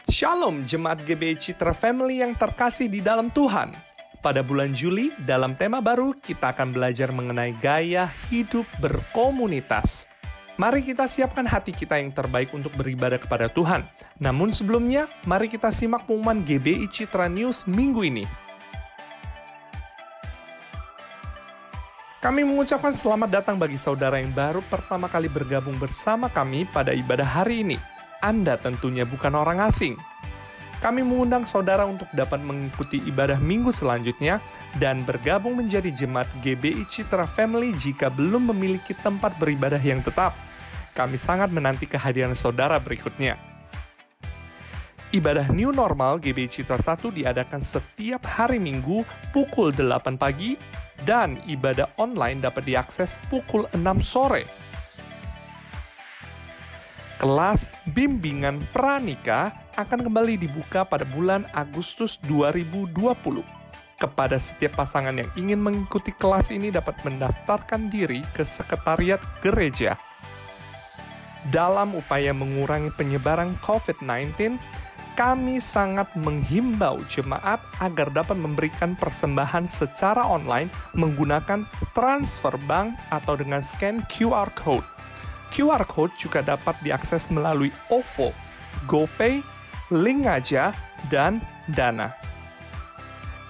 Shalom Jemaat GBI Citra Family yang terkasih di dalam Tuhan. Pada bulan Juli, dalam tema baru, kita akan belajar mengenai gaya hidup berkomunitas. Mari kita siapkan hati kita yang terbaik untuk beribadah kepada Tuhan. Namun sebelumnya, mari kita simak pengumuman GBI Citra News minggu ini. Kami mengucapkan selamat datang bagi saudara yang baru pertama kali bergabung bersama kami pada ibadah hari ini. Anda tentunya bukan orang asing. Kami mengundang saudara untuk dapat mengikuti ibadah minggu selanjutnya dan bergabung menjadi jemaat GBI Citra Family jika belum memiliki tempat beribadah yang tetap. Kami sangat menanti kehadiran saudara berikutnya. Ibadah New Normal GBI Citra 1 diadakan setiap hari Minggu pukul 8 pagi dan ibadah online dapat diakses pukul 6 sore. Kelas bimbingan pranikah akan kembali dibuka pada bulan Agustus 2020. Kepada setiap pasangan yang ingin mengikuti kelas ini dapat mendaftarkan diri ke sekretariat gereja. Dalam upaya mengurangi penyebaran COVID-19, kami sangat menghimbau jemaat agar dapat memberikan persembahan secara online menggunakan transfer bank atau dengan scan QR Code. QR Code juga dapat diakses melalui OVO, GoPay, Link Aja, dan Dana.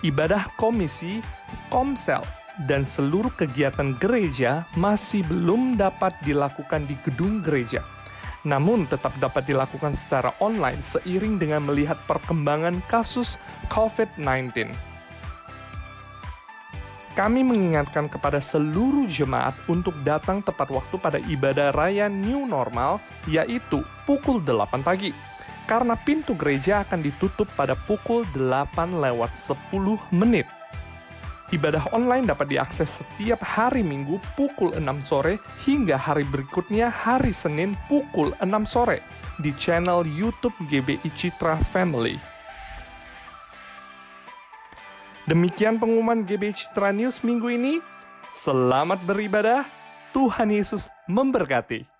Ibadah komisi, komsel, dan seluruh kegiatan gereja masih belum dapat dilakukan di gedung gereja. Namun tetap dapat dilakukan secara online seiring dengan melihat perkembangan kasus COVID-19. Kami mengingatkan kepada seluruh jemaat untuk datang tepat waktu pada ibadah raya New Normal, yaitu pukul 8 pagi. Karena pintu gereja akan ditutup pada pukul 8:10. Ibadah online dapat diakses setiap hari Minggu pukul 6 sore hingga hari berikutnya hari Senin pukul 6 sore di channel YouTube GBI Citra Family. Demikian pengumuman GBI Citra News minggu ini. Selamat beribadah, Tuhan Yesus memberkati.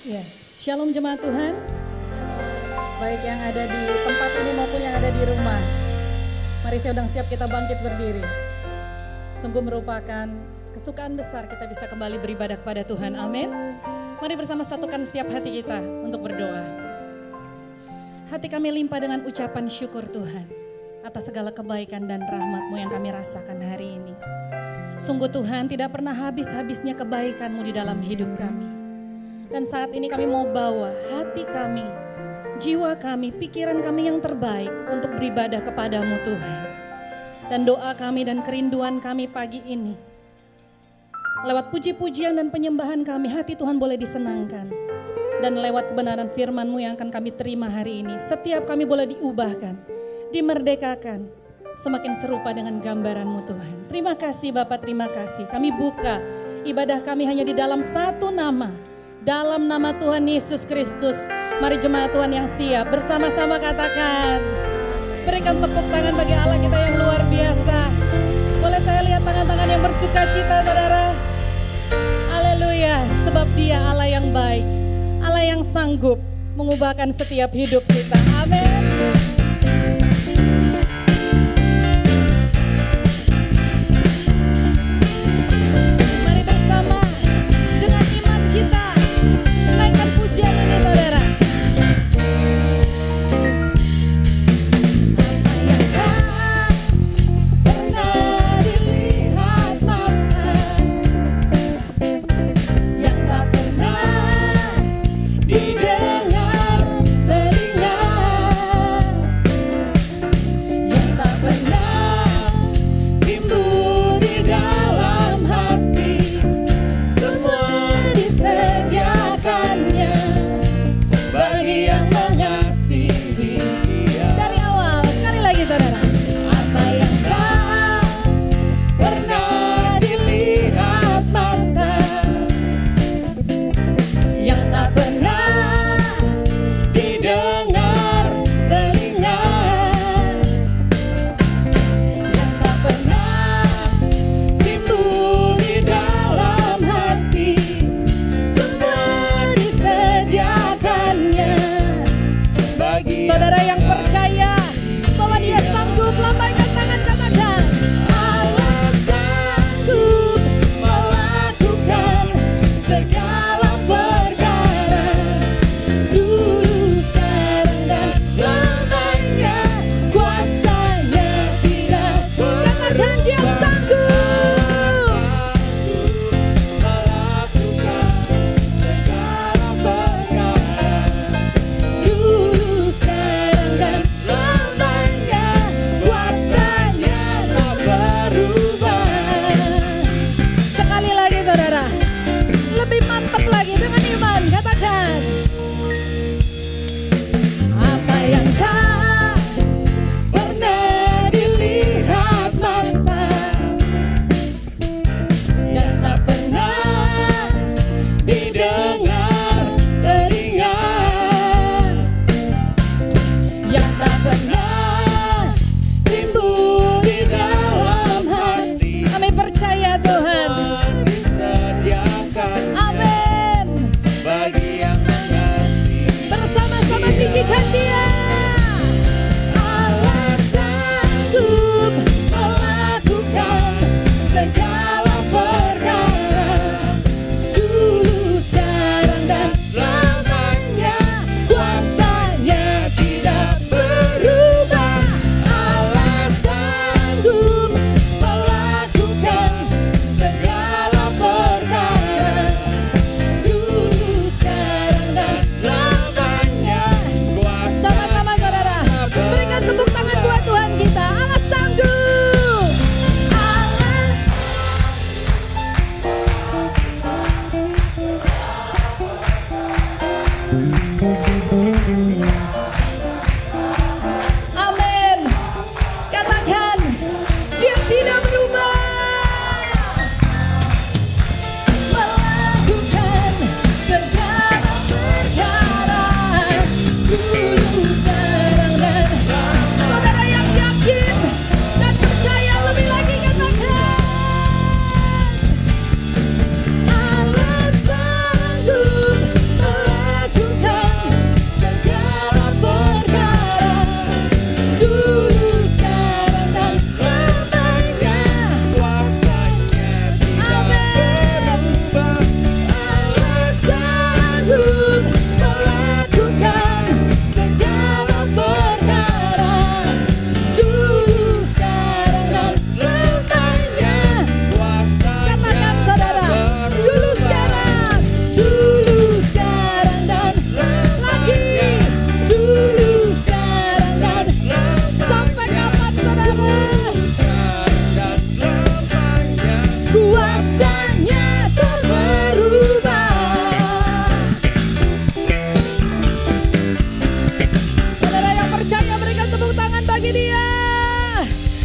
Ya, Shalom jemaat Tuhan, baik yang ada di tempat ini maupun yang ada di rumah. Mari saya undang setiap kita bangkit berdiri. Sungguh merupakan kesukaan besar kita bisa kembali beribadah kepada Tuhan, amin. Mari bersama satukan setiap hati kita untuk berdoa. Hati kami limpah dengan ucapan syukur Tuhan atas segala kebaikan dan rahmat-Mu yang kami rasakan hari ini. Sungguh Tuhan tidak pernah habis-habisnya kebaikan-Mu di dalam hidup kami. Dan saat ini kami mau bawa hati kami, jiwa kami, pikiran kami yang terbaik untuk beribadah kepadamu Tuhan. Dan doa kami dan kerinduan kami pagi ini, lewat puji-pujian dan penyembahan kami, hati Tuhan boleh disenangkan. Dan lewat kebenaran firman-Mu yang akan kami terima hari ini, setiap kami boleh diubahkan, dimerdekakan, semakin serupa dengan gambaran-Mu Tuhan. Terima kasih Bapak, terima kasih. Kami buka ibadah kami hanya di dalam satu nama, dalam nama Tuhan Yesus Kristus. Mari jemaat Tuhan yang siap bersama-sama katakan, berikan tepuk tangan bagi Allah kita yang luar biasa. Boleh saya lihat tangan-tangan yang bersuka cita saudara? Haleluya, sebab Dia Allah yang baik, Allah yang sanggup mengubahkan setiap hidup kita. Amin. Yang tak pernah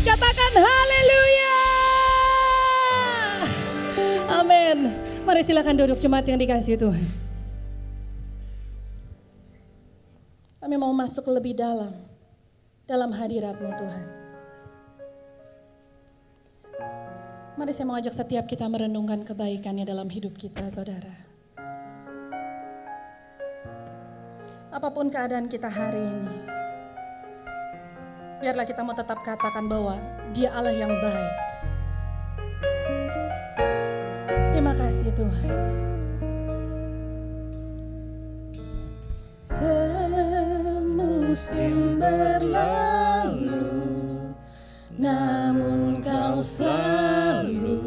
Katakan haleluya. Amin. Mari silakan duduk jemaat yang dikasihi Tuhan. Kami mau masuk lebih dalam hadirat-Mu Tuhan. Mari saya mau ajak setiap kita merenungkan kebaikan-Nya dalam hidup kita, saudara. Apapun keadaan kita hari ini, biarlah kita mau tetap katakan bahwa Dia Allah yang baik. Terima kasih Tuhan. Semusim berlalu, namun Kau selalu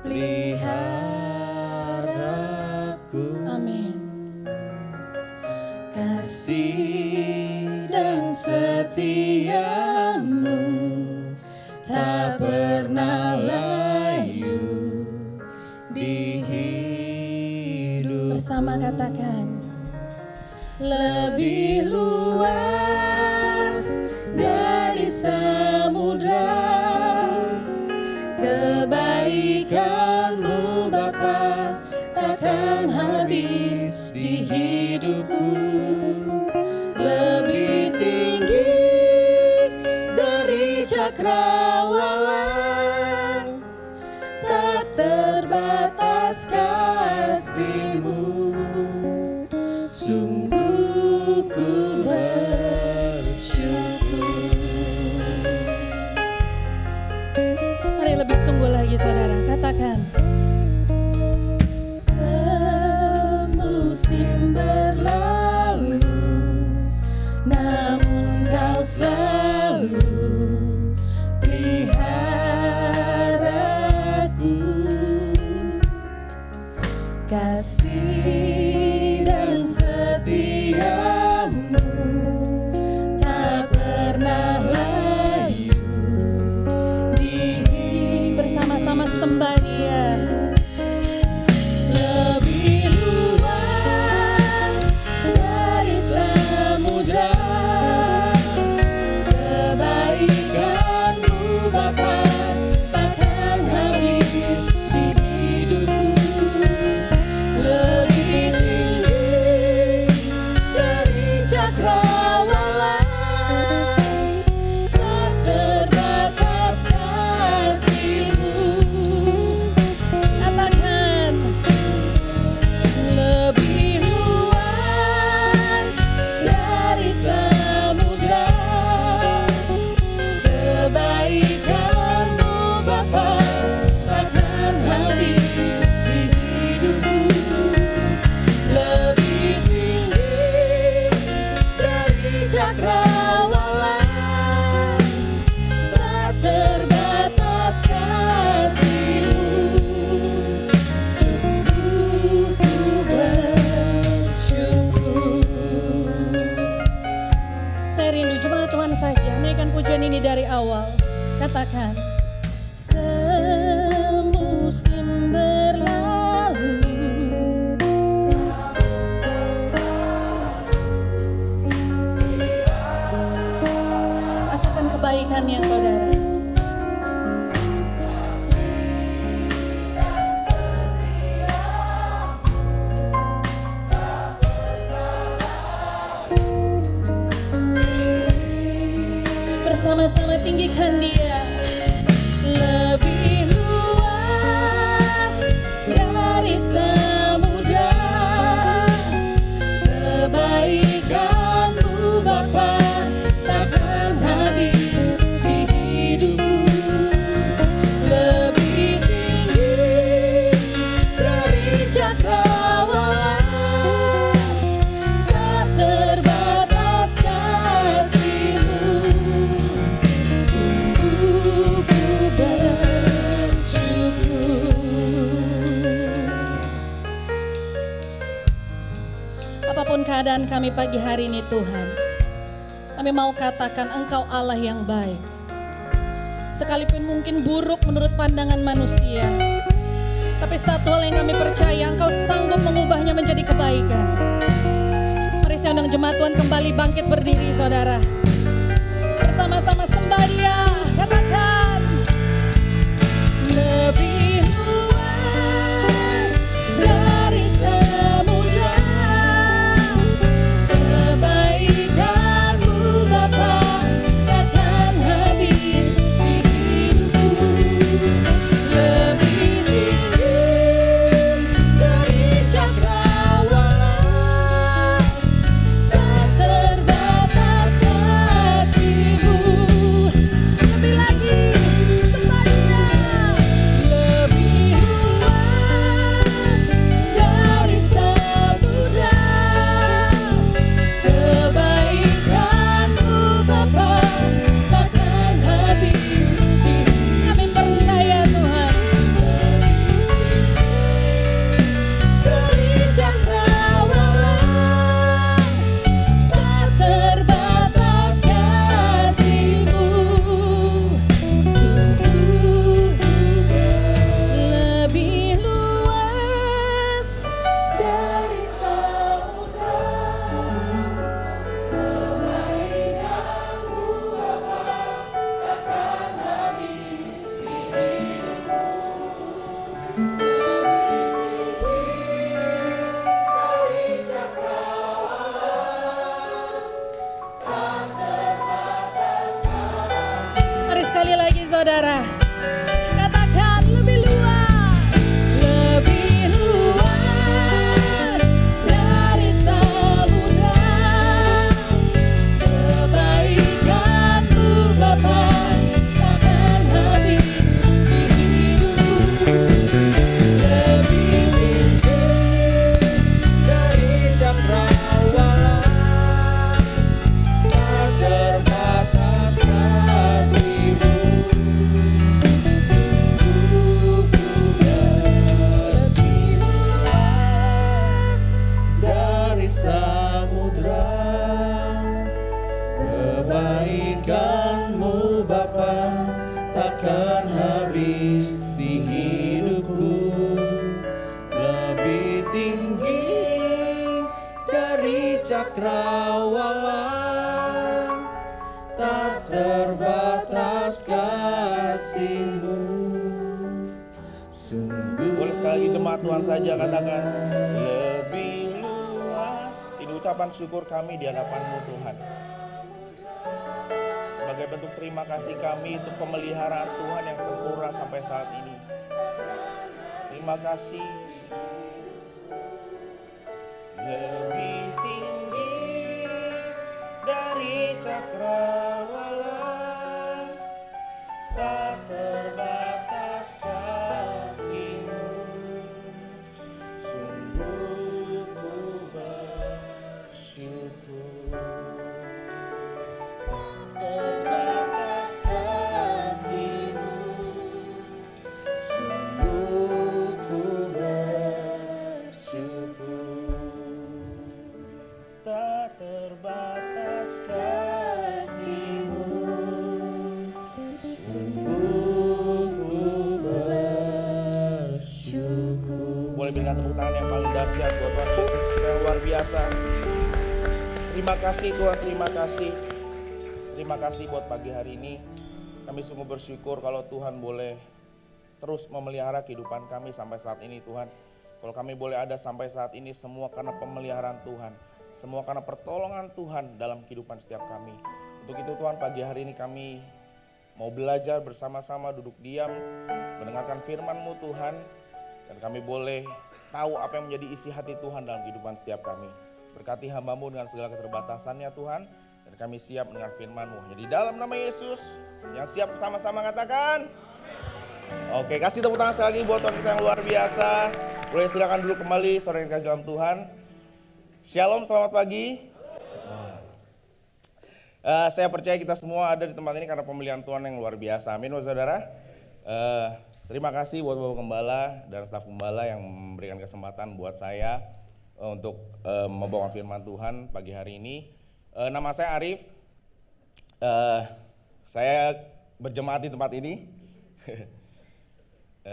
peliharaku. Amin. Kasih dan setia-Mu tak pernah layu di hidup. Bersama katakan, lebih luas dari samudra kebaikan-Mu Bapa takkan habis di hidupku. Lebih tinggi dari cakrawala, tak terbatas kasih-Mu. Sungguh ku bersyukur. Mari lebih sungguh lagi saudara, katakan. Semusim berlalu, namun Kau selalu peliharaku. Kasih dan setia-Mu tak pernah layu. Bersama-sama sembah Dia. Lebih luas dari samudra kebaikan-Mu Bapa takkan habis di hidupku. Lebih tinggi dari cakrawala, tak terbatas kasih-Mu. Katakan, lebih luas dari samudra kebaikan-Mu Bapa takkan habis di hidupku. Lebih tinggi dari cakrawala, tak terbatas kasih-Mu. Sungguh ku bersyukur. Saya rindu jemaat Tuhan saja naikkan pujian ini dari awal. Katakan, semusim berlalu, rasakan kebaikan-Nya saudara. Bersama-sama tinggikan Dia. Lebih luas dari samudra kebaikan-Mu Bapa takkan habis di hidupku. Lebih tinggi dari cakrawala, tak terbatas kasih-Mu. Sungguh ku bersyukur. Apapun keadaan kami pagi hari ini Tuhan, kami mau katakan Engkau Allah yang baik. Sekalipun mungkin buruk menurut pandangan manusia, tapi satu hal yang kami percaya, Engkau sanggup mengubahnya menjadi kebaikan. Mari saya undang jemaat Tuhan kembali bangkit berdiri saudara. Bersama-sama sembah Dia. sekali lagi saudara. Katakan lebih luas. Lebih luas dari samudra. Kebaikan-Mu Bapa takkan habis di hidupku. Lebih tinggi dari cakrawala, tak terbatas kasih-Mu. Sungguh lebih luas dari samudra. Kebaikan-Mu Bapa takkan habis di hidupku. Lebih tinggi dari cakrawala, tak terbatas kasih-Mu. Sungguh. Boleh sekali lagi jemaat Tuhan saja katakan lebih luas. Ini ucapan syukur kami di hadapan-Mu Tuhan. Sebagai bentuk terima kasih kami untuk pemeliharaan Tuhan yang sempurna sampai saat ini. Terima kasih. Lebih tinggi dari cakrawala, tak terbatas kasih-Mu. Sungguh ku bersyukur. Terbatas kasih-Mu. Sungguh ku bersyukur. Tak terbatas kasih-Mu. Sungguh ku bersyukur. Boleh berikan tepuk tangan yang paling dahsyat buat Tuhan Yesus yang luar biasa. Terima kasih Tuhan, terima kasih. Terima kasih buat pagi hari ini. Kami sungguh bersyukur kalau Tuhan boleh terus memelihara kehidupan kami sampai saat ini Tuhan. Kalau kami boleh ada sampai saat ini semua karena pemeliharaan Tuhan. Semua karena pertolongan Tuhan dalam kehidupan setiap kami. Untuk itu Tuhan pagi hari ini kami mau belajar bersama-sama duduk diam. Mendengarkan firman-Mu Tuhan. Dan kami boleh tahu apa yang menjadi isi hati Tuhan dalam kehidupan setiap kami. Berkati hamba-Mu dengan segala keterbatasannya Tuhan. Dan kami siap mendengar firman-Mu. Jadi dalam nama Yesus, yang siap sama-sama katakan. Oke, kasih tepuk tangan sekali lagi buat Tuhan kita yang luar biasa. Boleh silakan dulu kembali, saudara yang kasih dalam Tuhan. Shalom, selamat pagi. Saya percaya kita semua ada di tempat ini karena pemilihan Tuhan yang luar biasa. Amin, saudara. Terima kasih buat Bapak Gembala dan staf Gembala yang memberikan kesempatan buat saya untuk membawa firman Tuhan pagi hari ini. Nama saya Arif, saya berjemaat di tempat ini.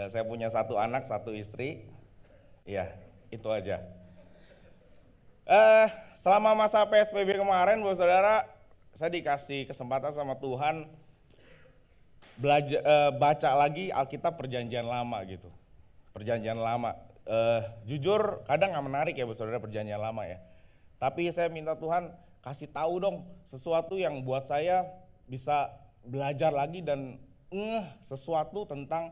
Saya punya satu anak, satu istri, ya itu aja. Selama masa PSBB kemarin, Bapak Saudara, saya dikasih kesempatan sama Tuhan baca lagi Alkitab Perjanjian Lama gitu. Perjanjian Lama, jujur kadang nggak menarik ya Bapak Saudara Perjanjian Lama ya. Tapi saya minta Tuhan kasih tahu dong sesuatu yang buat saya bisa belajar lagi dan sesuatu tentang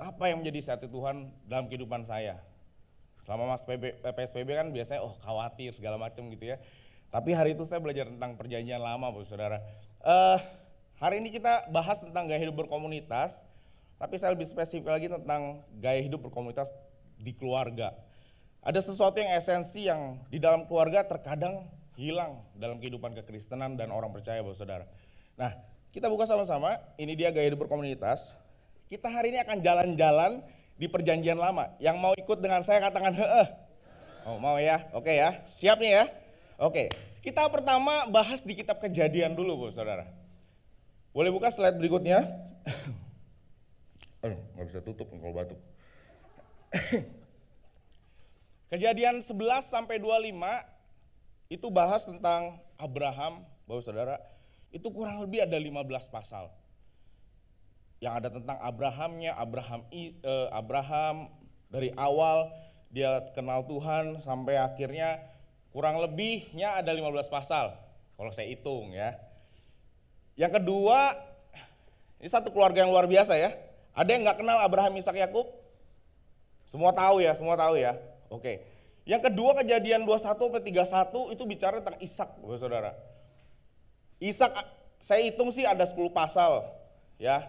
apa yang menjadi hati Tuhan dalam kehidupan saya. Selama PSBB kan biasanya khawatir segala macam gitu ya. Tapi hari itu saya belajar tentang Perjanjian Lama Bapak Saudara. Hari ini kita bahas tentang gaya hidup berkomunitas, tapi saya lebih spesifik lagi tentang gaya hidup berkomunitas di keluarga. Ada sesuatu yang esensi yang di dalam keluarga terkadang hilang dalam kehidupan kekristenan dan orang percaya Bapak Saudara. Nah, kita buka sama-sama, ini dia gaya hidup berkomunitas. Kita hari ini akan jalan-jalan di Perjanjian Lama. Yang mau ikut dengan saya katakan heeh. Oh, mau ya? Oke ya, siap nih ya? Oke, kita pertama bahas di kitab Kejadian dulu Bapak Saudara. Boleh buka slide berikutnya? Aduh, gak bisa tutup kalau batuk. Kejadian 11 sampai 25 itu bahas tentang Abraham, Bapak Saudara. Itu kurang lebih ada 15 pasal. Yang ada tentang Abrahamnya, Abraham dari awal dia kenal Tuhan sampai akhirnya kurang lebihnya ada 15 pasal. Kalau saya hitung ya. Yang kedua, Ini satu keluarga yang luar biasa ya. Ada yang nggak kenal Abraham, Ishak, Yakub? Semua tahu ya, semua tahu ya. Oke. Yang kedua Kejadian 21-31 itu bicara tentang Ishak, saudara. Ishak saya hitung sih ada 10 pasal ya.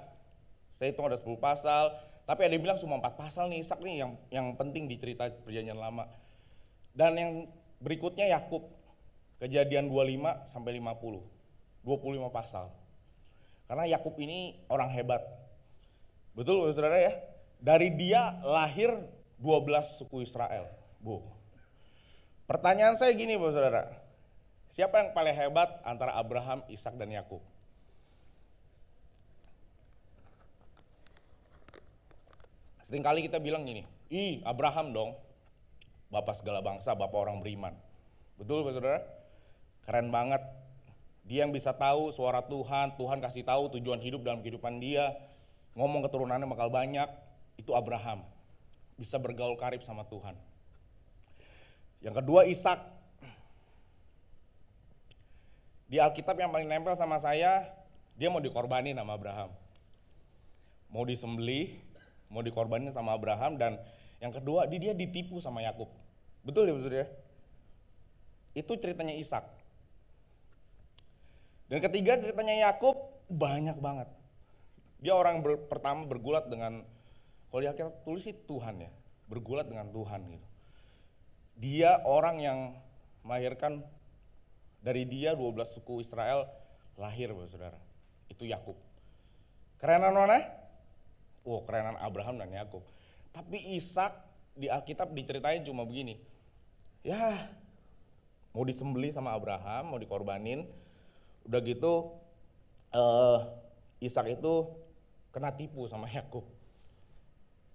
Saya hitung ada 10 pasal, tapi ada yang bilang cuma 4 pasal nih Ishak nih yang penting di cerita Perjanjian Lama. Dan yang berikutnya Yakub. Kejadian 25 sampai 50. 25 pasal. Karena Yakub ini orang hebat. Betul saudara ya? Dari dia lahir 12 suku Israel. Pertanyaan saya gini saudara. Siapa yang paling hebat antara Abraham, Ishak dan Yakub? Seringkali kita bilang gini, Abraham dong. Bapak segala bangsa, bapak orang beriman. Betul saudara? Keren banget. Dia yang bisa tahu suara Tuhan, Tuhan kasih tahu tujuan hidup dalam kehidupan dia. Ngomong keturunannya bakal banyak, itu Abraham. Bisa bergaul karib sama Tuhan. Yang kedua Ishak. Di Alkitab yang paling nempel sama saya, dia mau dikorbanin sama Abraham. Mau disembelih, mau dikorbanin sama Abraham, dan yang kedua dia ditipu sama Yakub. Betul ya saudara? Itu ceritanya Ishak. Dan ketiga ceritanya Yakub banyak banget. Dia orang pertama bergulat dengan, kalau di Alkitab tulis sih Tuhan ya, bergulat dengan Tuhan gitu. Dia orang yang melahirkan, dari dia 12 suku Israel lahir saudara. Itu Yakub. Kerenan mana? Kerenan Abraham dan Yakub. Tapi Ishak di Alkitab diceritain cuma begini. Ya, mau disembelih sama Abraham, mau dikorbanin. Udah gitu Ishak itu kena tipu sama Yakub.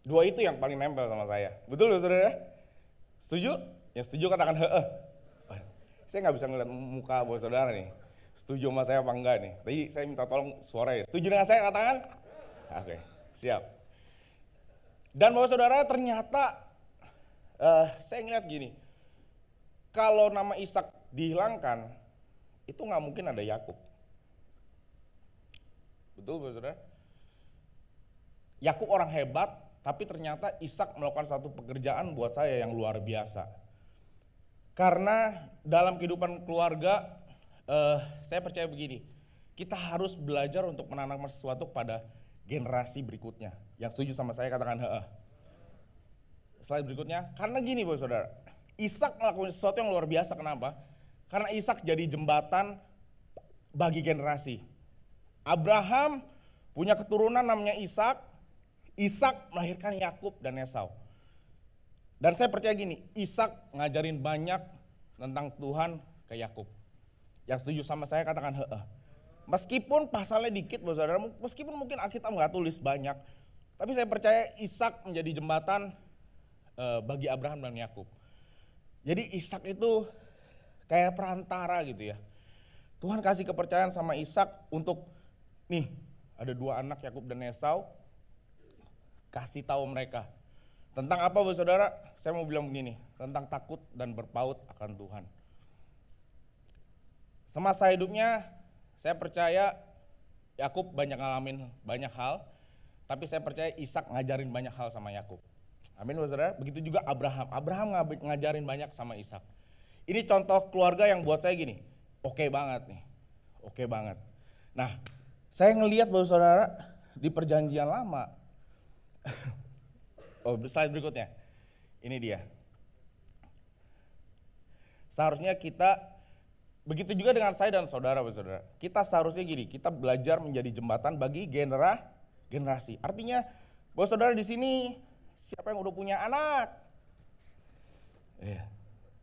Dua itu yang paling nempel sama saya. Betul ya saudara? Setuju? Yang setuju katakan heeh. Saya nggak bisa ngeliat muka bos saudara nih. Setuju sama saya apa enggak nih? Tadi saya minta tolong suara ya. Setuju dengan saya katakan? Oke, siap. Dan bapak saudara ternyata saya ngeliat gini. Kalau nama Ishak dihilangkan, itu nggak mungkin ada Yakub. Betul bapak saudara? Yakub orang hebat, tapi ternyata Ishak melakukan satu pekerjaan buat saya yang luar biasa. Karena dalam kehidupan keluarga, saya percaya begini, kita harus belajar untuk menanamkan sesuatu kepada generasi berikutnya. Yang setuju sama saya katakan heeh. Slide berikutnya, karena gini bapak saudara, Ishak melakukan sesuatu yang luar biasa. Kenapa? Karena Ishak jadi jembatan bagi generasi. Abraham punya keturunan namanya Ishak. Ishak melahirkan Yakub dan Esau. Dan saya percaya gini, Ishak ngajarin banyak tentang Tuhan ke Yakub. Yang setuju sama saya katakan heeh. Meskipun pasalnya dikit bapak saudara, meskipun mungkin Alkitab nggak tulis banyak, tapi saya percaya Ishak menjadi jembatan bagi Abraham dan Yakub. Jadi Ishak itu kayak perantara gitu ya. Tuhan kasih kepercayaan sama Ishak untuk, nih ada 2 anak Yakub dan Esau, kasih tahu mereka. Tentang apa bapak saudara? Saya mau bilang begini, tentang takut dan berpaut akan Tuhan. Semasa hidupnya saya percaya Yakub banyak ngalamin banyak hal, tapi saya percaya Ishak ngajarin banyak hal sama Yakub. Amin bapak saudara. Begitu juga Abraham. Abraham ngajarin banyak sama Ishak. Ini contoh keluarga yang buat saya gini, oke banget nih, oke banget. Nah, saya ngelihat bapak saudara di Perjanjian Lama. Slide berikutnya, ini dia. Seharusnya kita, begitu juga dengan saya dan saudara, saudara. Kita seharusnya gini, kita belajar menjadi jembatan bagi generasi. Artinya, bahwa saudara di sini, siapa yang udah punya anak?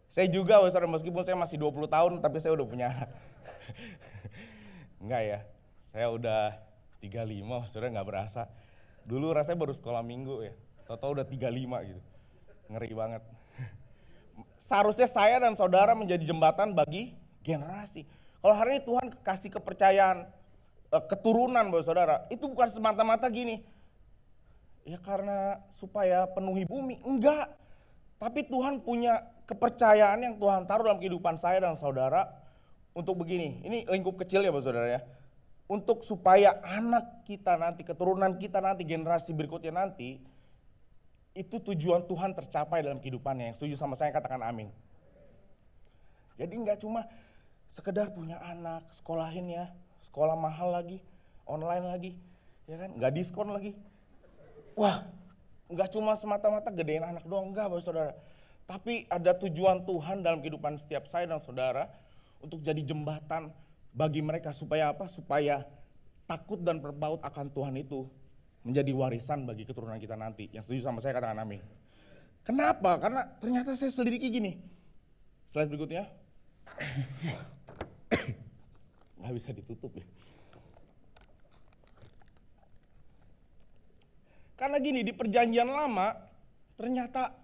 Saya juga, saudara, meskipun saya masih 20 tahun, tapi saya udah punya anak. Enggak ya, saya udah 35, saudara nggak berasa. Dulu rasanya baru sekolah minggu ya, tau-tau udah 35 gitu. Ngeri banget. Seharusnya saya dan saudara menjadi jembatan bagi generasi. Kalau hari ini Tuhan kasih kepercayaan keturunan buat saudara, itu bukan semata-mata gini, ya karena supaya penuhi bumi, enggak. Tapi Tuhan punya kepercayaan yang Tuhan taruh dalam kehidupan saya dan saudara untuk begini. Ini lingkup kecil ya buat saudara ya. untuk supaya anak kita nanti, keturunan kita nanti, generasi berikutnya nanti, itu tujuan Tuhan tercapai dalam kehidupannya. Yang setuju sama saya katakan amin. Jadi nggak cuma sekedar punya anak, sekolahin ya, sekolah mahal lagi, online lagi, ya kan, nggak diskon lagi. Wah, nggak cuma semata-mata gedein anak doang, enggak Bapak Saudara. Tapi ada tujuan Tuhan dalam kehidupan setiap saya dan saudara untuk jadi jembatan bagi mereka supaya apa? Supaya takut dan berbaut akan Tuhan itu menjadi warisan bagi keturunan kita nanti. Yang setuju sama saya katakan amin. Kenapa? Karena ternyata saya selidiki gini. Slide berikutnya. Nggak bisa ditutup ya. Karena gini, di perjanjian lama ternyata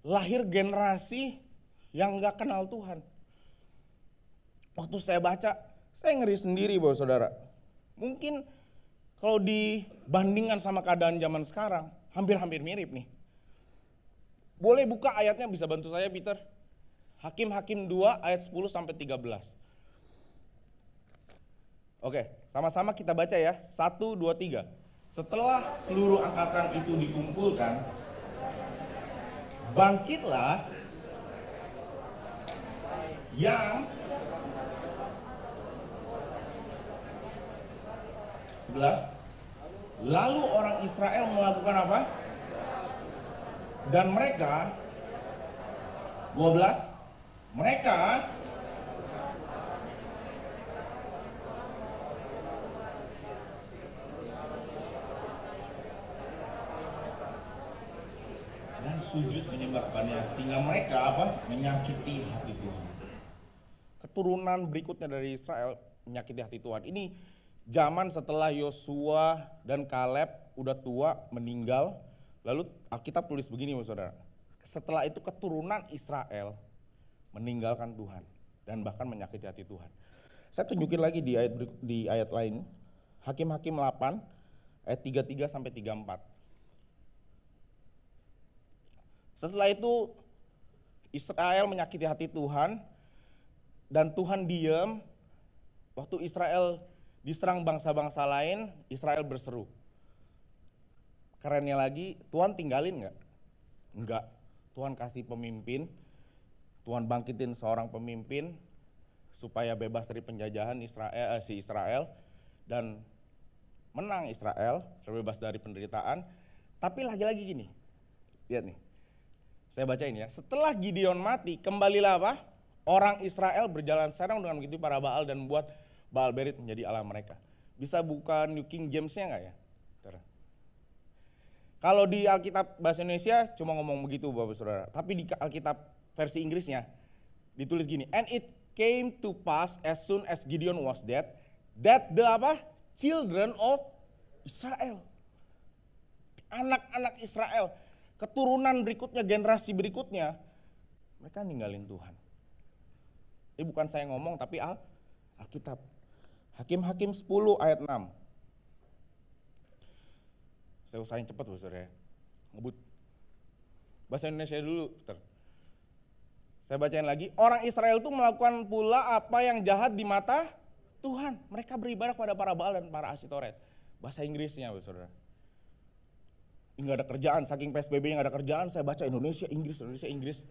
lahir generasi yang nggak kenal Tuhan. Waktu saya baca, saya ngeri sendiri Bapak Saudara. Mungkin kalau dibandingkan sama keadaan zaman sekarang, hampir-hampir mirip nih. Boleh buka ayatnya, bisa bantu saya Peter? Hakim-Hakim 2 ayat 10 sampai 13. Oke, sama-sama kita baca ya. 1, 2, 3. Setelah seluruh angkatan itu dikumpulkan, bangkitlah yang 11. Lalu orang Israel melakukan apa? Dan mereka 12. Mereka dan sujud menyembah kepadanya, sehingga mereka apa? Menyakiti hati Tuhan. Keturunan berikutnya dari Israel menyakiti hati Tuhan. Ini zaman setelah Yosua dan Kaleb udah tua, meninggal. Lalu Alkitab tulis begini Saudara. Setelah itu keturunan Israel meninggalkan Tuhan dan bahkan menyakiti hati Tuhan. Saya tunjukin lagi di ayat lain. Hakim-Hakim 8 ayat 33 sampai 34. Setelah itu Israel menyakiti hati Tuhan dan Tuhan diam. Waktu Israel diserang bangsa-bangsa lain, Israel berseru. Kerennya lagi, Tuhan tinggalin nggak? Enggak. Tuhan kasih pemimpin, Tuhan bangkitin seorang pemimpin supaya bebas dari penjajahan Israel dan menang Israel, terbebas dari penderitaan. Tapi lagi-lagi gini, lihat nih, saya bacain ya. Setelah Gideon mati, kembalilah apa? Orang Israel berjalan serong dengan begitu para Baal dan membuat Baal Berit menjadi Allah mereka. Bisa buka New King James-nya nggak ya? Kalau di Alkitab bahasa Indonesia cuma ngomong begitu Bapak Saudara. Tapi di Alkitab versi Inggrisnya ditulis gini. And it came to pass as soon as Gideon was dead, that the apa? Children of Israel. Anak-anak Israel. Keturunan berikutnya, generasi berikutnya. Mereka ninggalin Tuhan. Ini bukan saya ngomong tapi Alkitab. Hakim-Hakim 10 ayat 6. Saya usahain cepat Bapak Saudara ya. Ngebut. Bahasa Indonesia dulu. Saya bacain lagi. Orang Israel itu melakukan pula apa yang jahat di mata Tuhan. Mereka beribadah kepada para Baal dan para Asitoret. Bahasa Inggrisnya Bapak Saudara. Nggak ada kerjaan, saking PSBB nggak ada kerjaan, saya baca Indonesia, Inggris.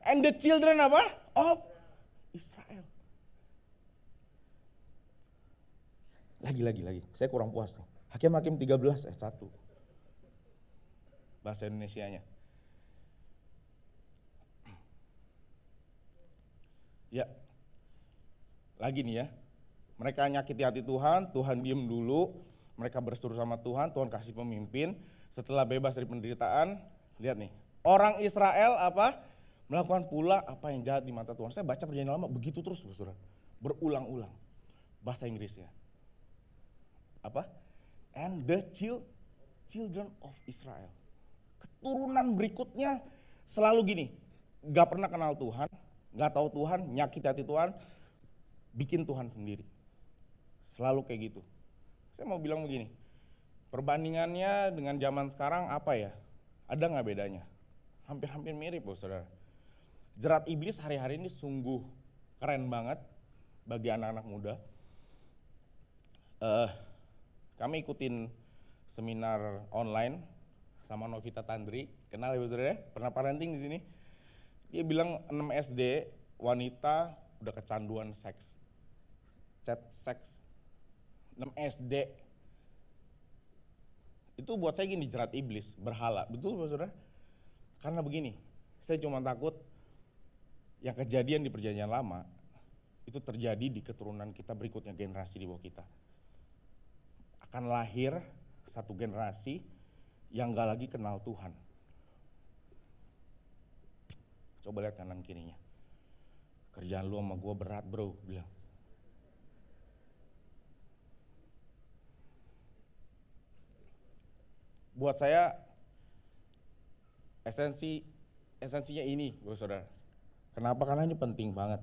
And the children apa? Of Israel. Lagi. Saya kurang puas nih. Hakim-Hakim 13 ayat 1. Bahasa Indonesianya. Ya. Lagi nih ya. Mereka nyakiti hati Tuhan, Tuhan diem dulu. Mereka berseru sama Tuhan, Tuhan kasih pemimpin. Setelah bebas dari penderitaan, lihat nih. Orang Israel apa? Melakukan pula apa yang jahat di mata Tuhan. Saya baca perjanjian lama begitu terus, Saudara. Berulang-ulang. Bahasa Inggrisnya. Apa? And the children of Israel. Keturunan berikutnya selalu gini. Gak pernah kenal Tuhan, gak tahu Tuhan, nyakiti hati Tuhan, bikin Tuhan sendiri. Selalu kayak gitu. Saya mau bilang begini. Perbandingannya dengan zaman sekarang apa ya? Ada gak bedanya? Hampir-hampir mirip Bapak Saudara. Jerat iblis hari-hari ini sungguh keren banget bagi anak-anak muda. Kami ikutin seminar online sama Novita Tandri, kenal ya Bu Saudara? Pernah parenting di sini. Dia bilang 6 SD wanita udah kecanduan seks, chat seks. 6 SD. Itu buat saya gini, jerat iblis, berhala. Betul Bu Saudara? Karena begini, saya cuma takut yang kejadian di perjanjian lama itu terjadi di keturunan kita berikutnya, generasi di bawah kita. Akan lahir satu generasi yang gak lagi kenal Tuhan. Coba lihat kanan kirinya. Kerjaan lu sama gue berat bro, bilang. Buat saya esensinya ini, Bu Saudara. Kenapa? Karena ini penting banget.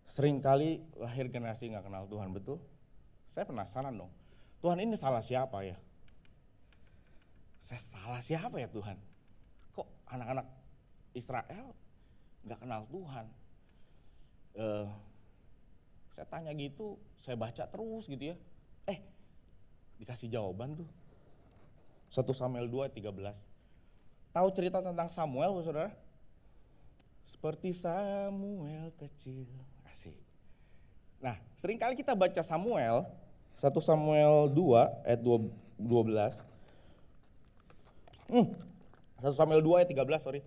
Seringkali lahir generasi gak kenal Tuhan, betul? Saya penasaran dong, Tuhan ini salah siapa ya? Saya salah siapa ya Tuhan? Kok anak-anak Israel gak kenal Tuhan? Saya tanya gitu, saya baca terus gitu ya. Dikasih jawaban tuh. 1 Samuel 2:13. Tahu cerita tentang Samuel, Bu Saudara? Seperti Samuel kecil. Asik. Nah, seringkali kita baca Samuel, 1 Samuel 2 ayat 12. 1 Samuel 2 ayat 13, sorry.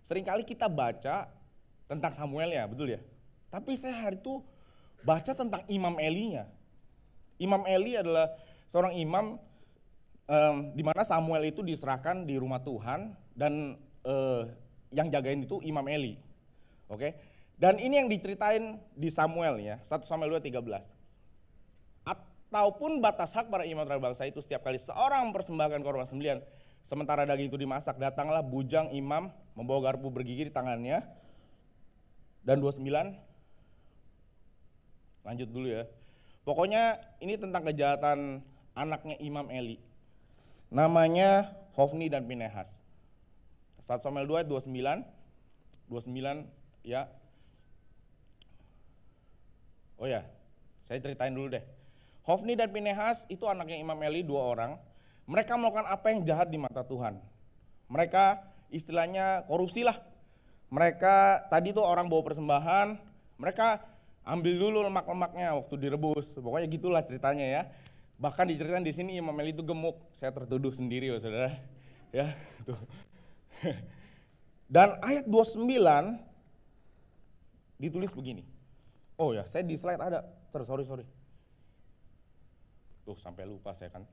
Seringkali kita baca tentang Samuelnya, betul ya? Tapi saya hari itu baca tentang Imam Elinya. Imam Eli adalah seorang imam di mana Samuel itu diserahkan di rumah Tuhan dan yang jagain itu Imam Eli. Oke? Dan ini yang diceritain di Samuel ya, 1 Samuel 2:13. Ataupun batas hak para imam terhadap bangsa itu setiap kali seorang mempersembahkan korban sembelihan, sementara daging itu dimasak, datanglah bujang imam membawa garpu bergigi di tangannya. Dan 29, lanjut dulu ya. Pokoknya ini tentang kejahatan anaknya Imam Eli. Namanya Hofni dan Pinehas. 1 Samuel 2 ayat 29 ya. Oh ya, saya ceritain dulu deh. Hofni dan Pinehas itu anaknya Imam Eli, 2 orang. Mereka melakukan apa yang jahat di mata Tuhan. Mereka istilahnya korupsi lah. Mereka tadi tuh orang bawa persembahan, mereka ambil dulu lemak-lemaknya waktu direbus. Pokoknya gitulah ceritanya ya. Bahkan diceritain di sini Imam Eli itu gemuk. Saya tertuduh sendiri ya Saudara. Ya, tuh. Dan ayat 29 ditulis begini. Oh ya, saya di slide ada. Sorry. Tuh sampai lupa saya kan.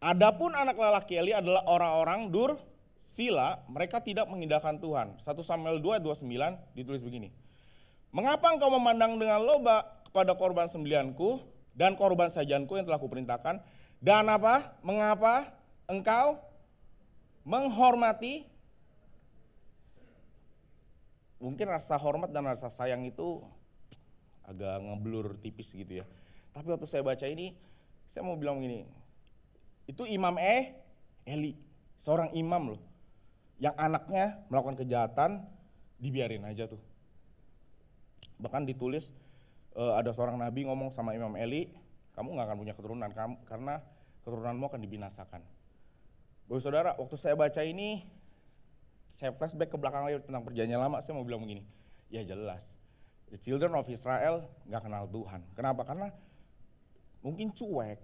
Adapun anak lelaki Eli adalah orang-orang dursila, mereka tidak mengindahkan Tuhan. 1 Samuel 2 ayat 29 ditulis begini. Mengapa engkau memandang dengan loba kepada korban sembelihanku dan korban sajianku yang telah kuperintahkan? Dan apa? Mengapa engkau menghormati? Mungkin rasa hormat dan rasa sayang itu agak ngeblur tipis gitu ya. Tapi waktu saya baca ini, saya mau bilang gini, itu Imam Eli, seorang imam loh, yang anaknya melakukan kejahatan, dibiarin aja tuh. Bahkan ditulis ada seorang nabi ngomong sama Imam Eli, kamu gak akan punya keturunan karena keturunanmu akan dibinasakan. Bapak Saudara, waktu saya baca ini, saya flashback ke belakang lagi tentang perjanjian lama, saya mau bilang begini, ya jelas, the children of Israel gak kenal Tuhan. Kenapa? Karena mungkin cuek,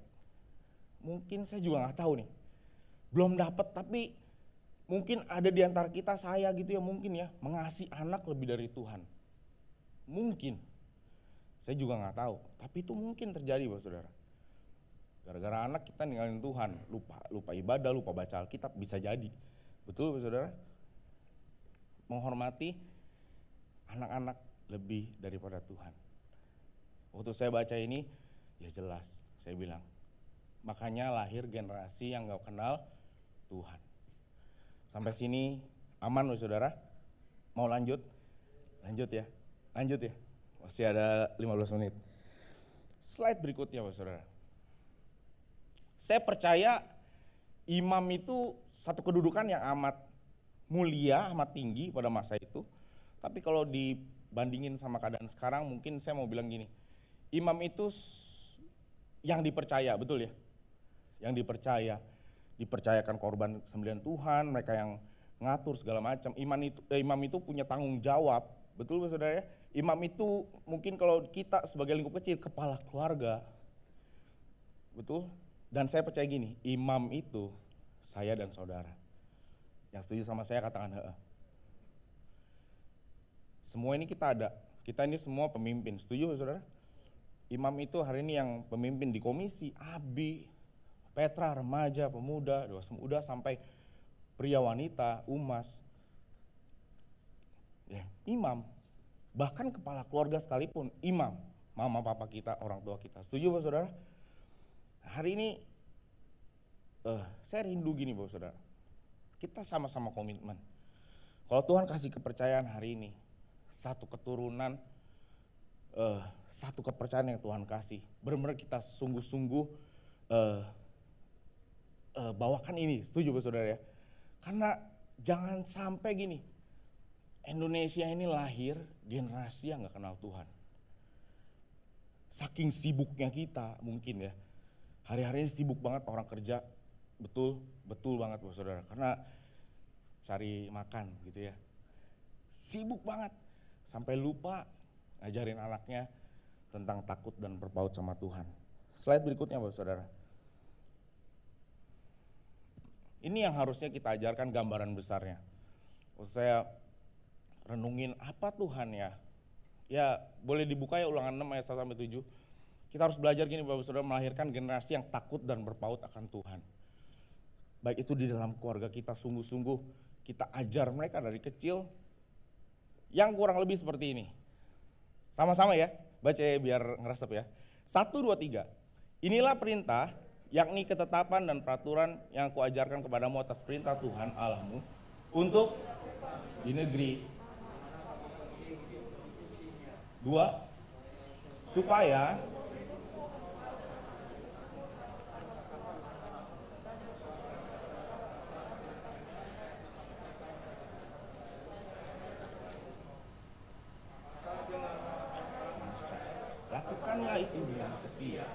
mungkin saya juga gak tahu nih, belum dapat, tapi mungkin ada di antara kita, saya gitu ya mungkin ya, mengasihi anak lebih dari Tuhan. Mungkin, saya juga gak tahu, tapi itu mungkin terjadi Bapak Saudara. Gara-gara anak kita ninggalin Tuhan, lupa ibadah, lupa baca Alkitab, bisa jadi. Betul Bapak Saudara? Menghormati anak-anak lebih daripada Tuhan. Waktu saya baca ini, ya jelas, saya bilang, makanya lahir generasi yang gak kenal Tuhan. Sampai sini aman Bapak Saudara? Mau lanjut? Lanjut ya, masih ada 15 menit. Slide berikutnya Bapak Saudara. Saya percaya imam itu satu kedudukan yang amat mulia, amat tinggi pada masa itu. Tapi kalau bandingin sama keadaan sekarang, mungkin saya mau bilang gini, imam itu yang dipercaya, betul ya? Yang dipercayakan korban sembelihan Tuhan, mereka yang ngatur segala macam. Imam itu punya tanggung jawab, betul saudara ya? Imam itu mungkin kalau kita sebagai lingkup kecil, kepala keluarga, betul? Dan saya percaya gini, imam itu saya dan saudara. Yang setuju sama saya katakan heeh. Semua ini kita ini semua pemimpin, setuju saudara? Imam itu hari ini yang pemimpin di komisi, ABI, Petra, remaja, pemuda, dewasa muda, sampai pria wanita, umas. Ya, imam, bahkan kepala keluarga sekalipun, imam, mama papa kita, orang tua kita. Setuju Bapak Saudara? Hari ini saya rindu gini Bapak Saudara, kita sama-sama komitmen. Kalau Tuhan kasih kepercayaan hari ini, satu keturunan, satu kepercayaan yang Tuhan kasih, benar-benar kita sungguh-sungguh bawakan ini, setuju Bapak Saudara ya? Karena jangan sampai gini, Indonesia ini lahir generasi yang gak kenal Tuhan. Saking sibuknya kita mungkin ya, hari-hari ini sibuk banget orang kerja, betul banget Bapak Saudara, karena cari makan gitu ya. Sibuk banget, sampai lupa ngajarin anaknya tentang takut dan berpaut sama Tuhan. Slide berikutnya Bapak Saudara. Ini yang harusnya kita ajarkan gambaran besarnya. Saya renungin apa Tuhan ya. Ya boleh dibuka ya Ulangan 6 ayat 1-7. Kita harus belajar gini Bapak Saudara, melahirkan generasi yang takut dan berpaut akan Tuhan. Baik itu di dalam keluarga kita, sungguh-sungguh kita ajar mereka dari kecil. Yang kurang lebih seperti ini. Sama-sama ya, baca ya biar ngeresep ya. 1, 2, 3. Inilah perintah, yakni ketetapan dan peraturan yang kuajarkan kepadamu atas perintah Tuhan Allahmu untuk di negeri. 2, supaya lakukanlah itu dengan setia.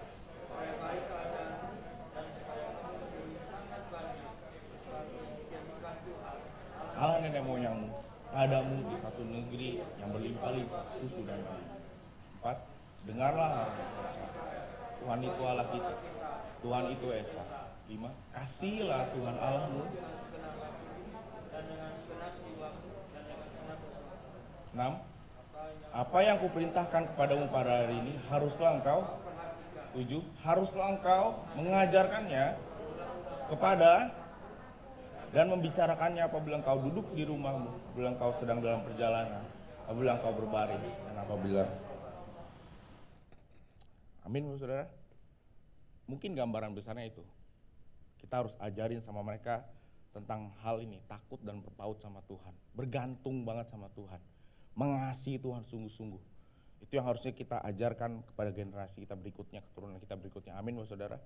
Allah nenek moyangmu padamu di satu negeri yang berlimpah-limpah susu dan garam. 4, dengarlah Esa. Tuhan itu Allah kita, Tuhan itu Esa. 5, kasihilah Tuhan Allahmu. 6, apa yang kuperintahkan kepadamu pada hari ini haruslah engkau. 7, haruslah engkau mengajarkannya kepada dan membicarakannya apabila engkau duduk di rumahmu, apabila engkau sedang dalam perjalanan, apabila engkau berbaring, dan apabila. Amin Bapak Saudara. Mungkin gambaran besarnya itu. Kita harus ajarin sama mereka tentang hal ini, takut dan berpaut sama Tuhan, bergantung banget sama Tuhan, mengasihi Tuhan sungguh-sungguh. Itu yang harusnya kita ajarkan kepada generasi kita berikutnya, keturunan kita berikutnya. Amin Bapak Saudara.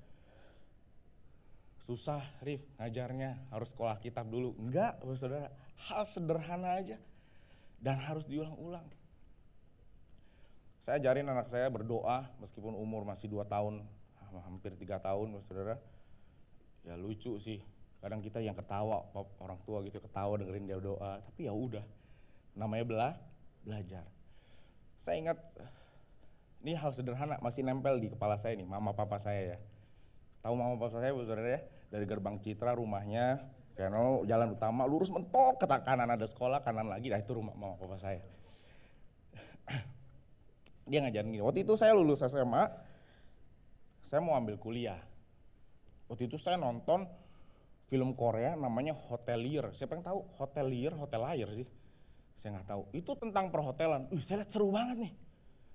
Susah Rif ngajarnya, harus sekolah kitab dulu. Enggak Bapak Saudara, hal sederhana aja dan harus diulang-ulang. Saya ajarin anak saya berdoa meskipun umur masih 2 tahun, hampir 3 tahun Bapak Saudara. Ya lucu sih, kadang kita yang ketawa, orang tua gitu ketawa dengerin dia doa, tapi ya udah, namanya belajar. Saya ingat, ini hal sederhana masih nempel di kepala saya nih, mama papa saya ya. Tahu mama papa saya Bapak Saudara ya, dari gerbang Citra rumahnya, karena jalan utama lurus mentok ke kanan ada sekolah, kanan lagi, nah itu rumah mama papa saya. Dia ngajarin gini, waktu itu saya lulus SMA, saya mau ambil kuliah. Waktu itu saya nonton film Korea namanya Hotelier. Siapa yang tahu Hotelier sih? Saya nggak tahu. Itu tentang perhotelan. Saya lihat seru banget nih.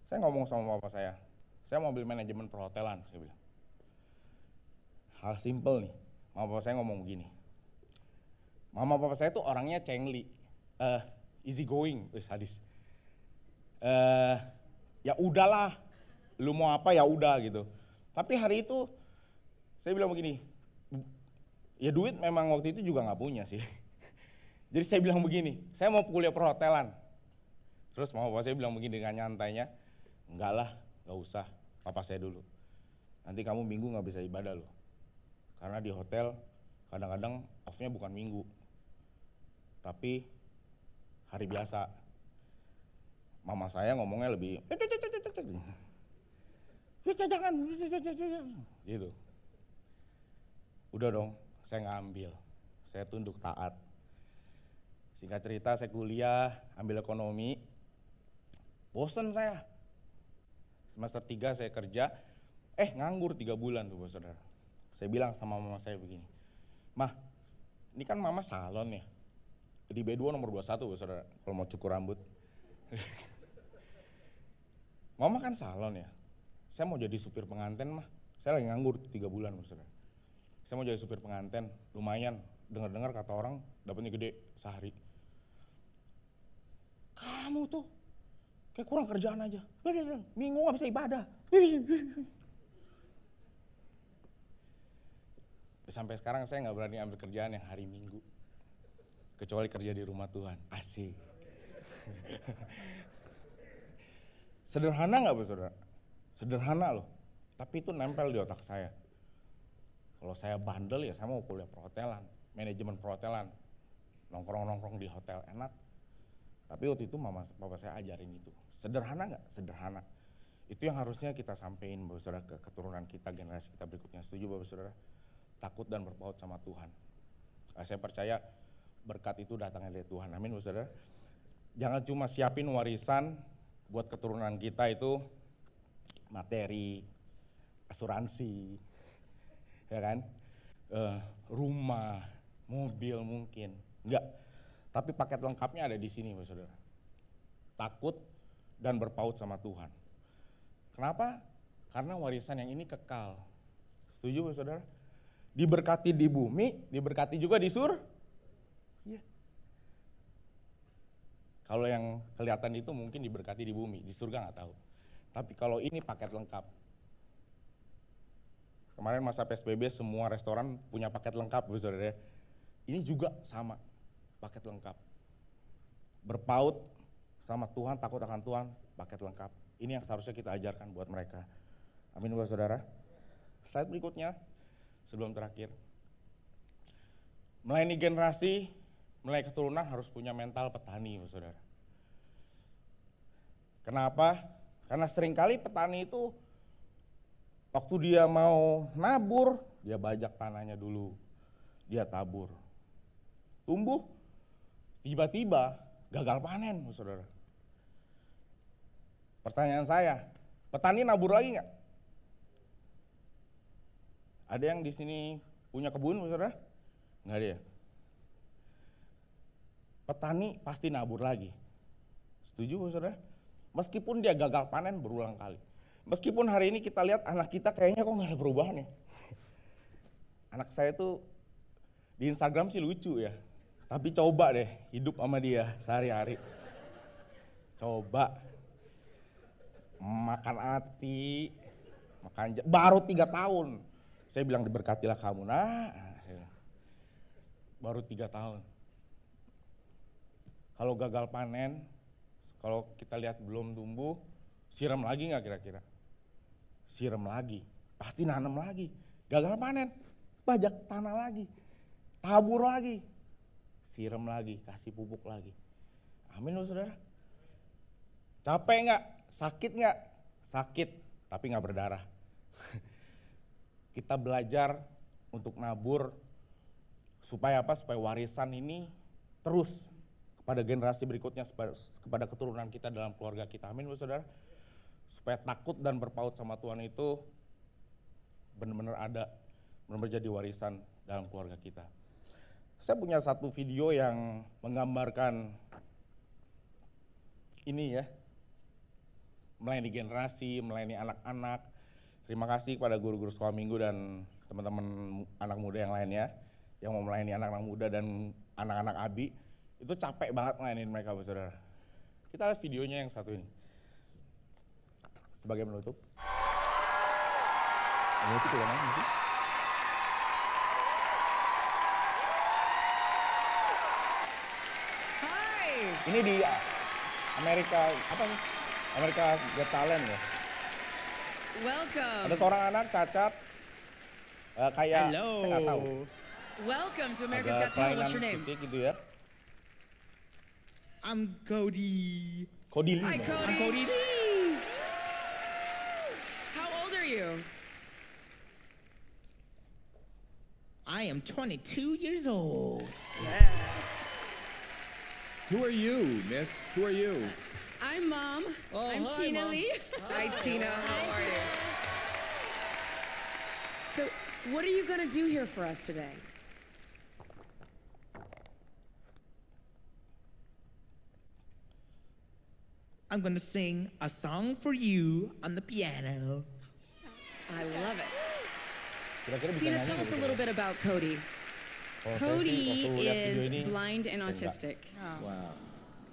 Saya ngomong sama bapak saya mau ambil manajemen perhotelan, saya bilang. Hal simple nih, mama papa saya ngomong begini. Mama papa saya tuh orangnya cengli, easy going, sadis. Ya udahlah, lu mau apa ya udah gitu. Tapi hari itu saya bilang begini, ya duit memang waktu itu juga nggak punya sih. Jadi saya bilang begini, saya mau kuliah perhotelan. Terus mama papa saya bilang begini dengan nyantainya, enggak lah, enggak usah, papa saya dulu. Nanti kamu minggu nggak bisa ibadah loh. Karena di hotel kadang-kadang off-nya bukan minggu, tapi hari biasa. Mama saya ngomongnya lebih, jangan, gitu. Udah dong, saya ngambil, saya tunduk taat. Singkat cerita saya kuliah, ambil ekonomi, bosen saya. Semester 3 saya kerja, nganggur 3 bulan tuh saudara. Saya bilang sama mama saya begini, Mah, ini kan mama salon ya, di B2 nomor 21 saudara, kalau mau cukur rambut. Mama kan salon ya, saya mau jadi supir pengantin mah, saya lagi nganggur 3 bulan saudara. Saya mau jadi supir pengantin, lumayan, dengar-dengar kata orang dapatnya gede sehari. Kamu tuh kayak kurang kerjaan aja, minggu gak bisa ibadah. Sampai sekarang saya gak berani ambil kerjaan yang hari Minggu, kecuali kerja di rumah Tuhan, asik. Sederhana gak saudara? Sederhana loh, tapi itu nempel di otak saya. Kalau saya bandel ya saya mau kuliah perhotelan, manajemen perhotelan, nongkrong-nongkrong di hotel enak. Tapi waktu itu mama papa saya ajarin itu. Sederhana nggak? Sederhana. Itu yang harusnya kita sampein Bapak Saudara ke keturunan kita, generasi kita berikutnya. Setuju Bapak Saudara? Takut dan berpaut sama Tuhan. Saya percaya berkat itu datangnya dari Tuhan. Amin Bapak Saudara. Jangan cuma siapin warisan buat keturunan kita itu materi, asuransi, ya kan, rumah, mobil mungkin, enggak. Tapi paket lengkapnya ada di sini, Bapak Saudara. Takut dan berpaut sama Tuhan. Kenapa? Karena warisan yang ini kekal. Setuju, Bapak Saudara? Diberkati di bumi, diberkati juga di surga. Iya. Kalau yang kelihatan itu mungkin diberkati di bumi, di surga nggak tahu. Tapi kalau ini paket lengkap. Kemarin masa PSBB semua restoran punya paket lengkap, Bapak Saudara. Ini juga sama. Paket lengkap, berpaut sama Tuhan, takut akan Tuhan, paket lengkap. Ini yang seharusnya kita ajarkan buat mereka. Amin Bapak Saudara. Slide berikutnya, sebelum terakhir. Melayani generasi, melayani keturunan harus punya mental petani Bapak Saudara. Kenapa? Karena seringkali petani itu waktu dia mau nabur, dia bajak tanahnya dulu, dia tabur. Tumbuh, tiba-tiba gagal panen, saudara. Pertanyaan saya, petani nabur lagi nggak? Ada yang di sini punya kebun, saudara? Nggak ada ya? Petani pasti nabur lagi. Setuju, saudara? Meskipun dia gagal panen berulang kali. Meskipun hari ini kita lihat anak kita kayaknya kok nggak ada perubahan ya. Anak saya tuh di Instagram sih lucu ya. Tapi coba deh hidup sama dia sehari-hari. Coba. Makan ati, baru 3 tahun. Saya bilang diberkatilah kamu. Baru 3 tahun. Kalau gagal panen, kalau kita lihat belum tumbuh, siram lagi nggak kira-kira? Siram lagi, pasti nanam lagi. Gagal panen, bajak tanah lagi, tabur lagi. Siram lagi, kasih pupuk lagi. Amin loh saudara. Capek nggak? Sakit nggak? Sakit, tapi nggak berdarah. Kita belajar untuk nabur supaya apa? Supaya warisan ini terus kepada generasi berikutnya, kepada keturunan kita dalam keluarga kita. Amin loh saudara. Supaya takut dan berpaut sama Tuhan itu benar-benar ada, benar-benar jadi warisan dalam keluarga kita. Saya punya satu video yang menggambarkan ini ya, melayani generasi, melayani anak-anak. Terima kasih kepada guru-guru sekolah minggu dan teman-teman anak muda yang lainnya yang mau melayani anak-anak muda dan anak-anak ABI. Itu capek banget melayani mereka, saudara. Kita lihat videonya yang satu ini. Sebagai penutup. Ini sih kelihatan sih. Ini dia. Amerika apa nih? Amerika Got Talent ya. Welcome. Ada seorang anak cacat kayak Hello. saya nggak tahu. Welcome to America's Ada Got Talent. kelainan What's your name? fisik gitu ya. I'm Cody. Cody Lee. Hi, namanya. Cody. I'm Cody Lee. How old are you? I am 22 years old. Who are you, miss? Who are you? I'm Mom. Oh, I'm hi, Tina Mom. Lee. Hi, Tina. How are you? So, what are you going to do here for us today? I'm gonna sing a song for you on the piano. I love it. Kira-kira bisa Tina, nyanyi tell nggak us a gitu? little bit about Cody. Kalau saya sih Cody waktu lihat video ini, is blind and saya enggak. autistic. Wow.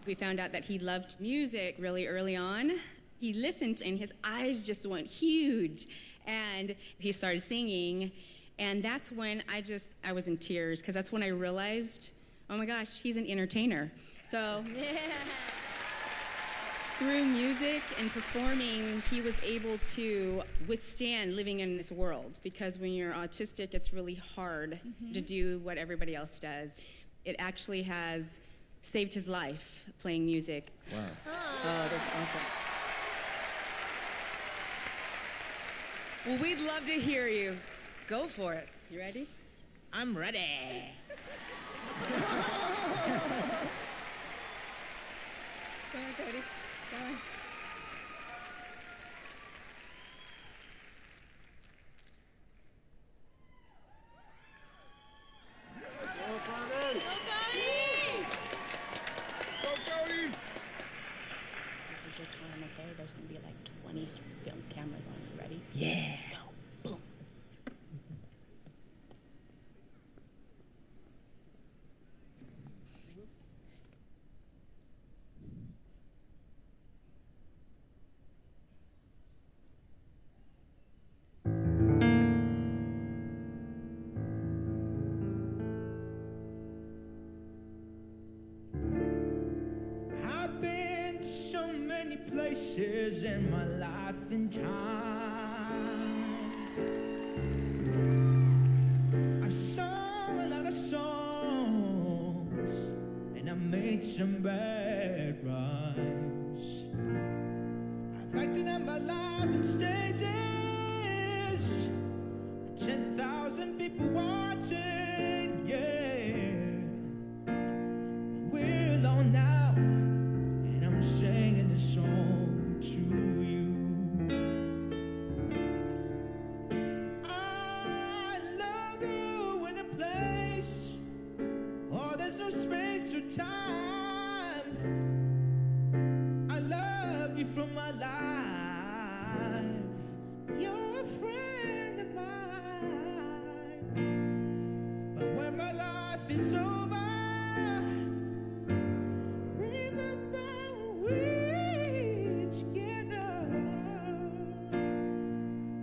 We found out that he loved music really early on. He listened and his eyes just went huge. And he started singing. And that's when I was in tears because that's when I realized, oh my gosh, he's an entertainer. So, through music and performing, he was able to withstand living in this world because when you're autistic, it's really hard to do what everybody else does. It actually has saved his life playing music. Wow. Oh, that's awesome. Well, we'd love to hear you. Go for it. You ready? I'm ready. Go on, Cody. Go on. This is your time, okay? There's gonna be like 20 film cameras on you. Ready? Yeah. Go. Boom. I've been to so many places in my life and time. I've sung a lot of songs and I made some bad rhymes. I've acted out my life in stages, 10,000 people watching, yeah. We're alone now, and I'm singing this song to you. I love you in a place, oh, there's no space or time. I love you from my life. You're a friend of mine. But when my life is over, remember we're together.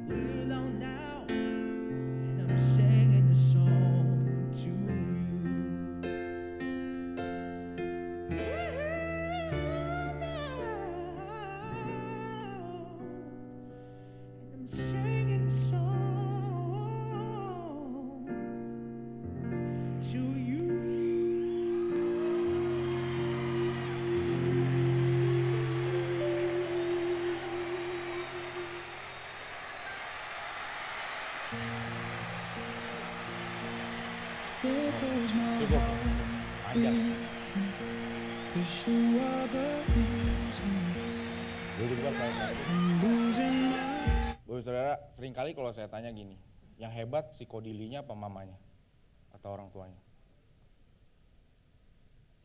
We're alone now, and I'm singing a song to you. And I'm singing a song to you. There goes my cukup panjang. cause you are the reason Dulu juga saya nyanyi. I'm losing my Bu saudara, seringkali kalau saya tanya gini, yang hebat si Cody Lee-nya apa mamanya? Atau orang tuanya?